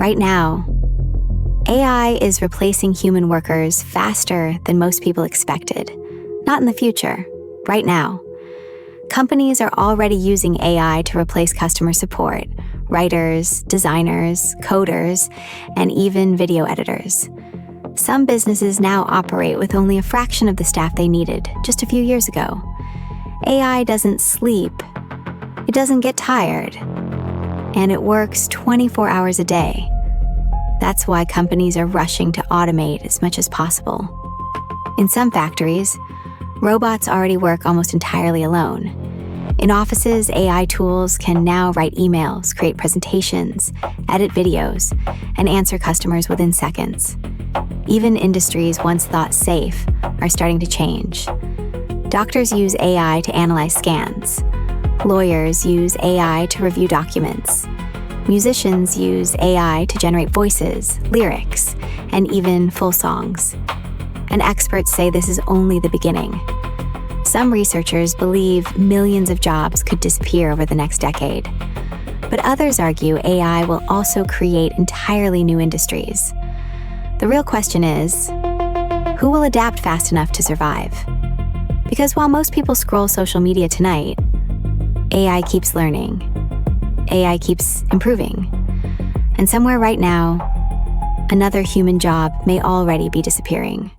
Right now, AI is replacing human workers faster than most people expected. Not in the future, right now. Companies are already using AI to replace customer support, writers, designers, coders, and even video editors. Some businesses now operate with only a fraction of the staff they needed just a few years ago. AI doesn't sleep, it doesn't get tired, and it works 24 hours a day. That's why companies are rushing to automate as much as possible. In some factories, robots already work almost entirely alone. In offices, AI tools can now write emails, create presentations, edit videos, and answer customers within seconds. Even industries once thought safe are starting to change. Doctors use AI to analyze scans. Lawyers use AI to review documents. Musicians use AI to generate voices, lyrics, and even full songs. And experts say this is only the beginning. Some researchers believe millions of jobs could disappear over the next decade. But others argue AI will also create entirely new industries. The real question is, who will adapt fast enough to survive? Because while most people scroll social media tonight, AI keeps learning. AI keeps improving. And somewhere right now, another human job may already be disappearing.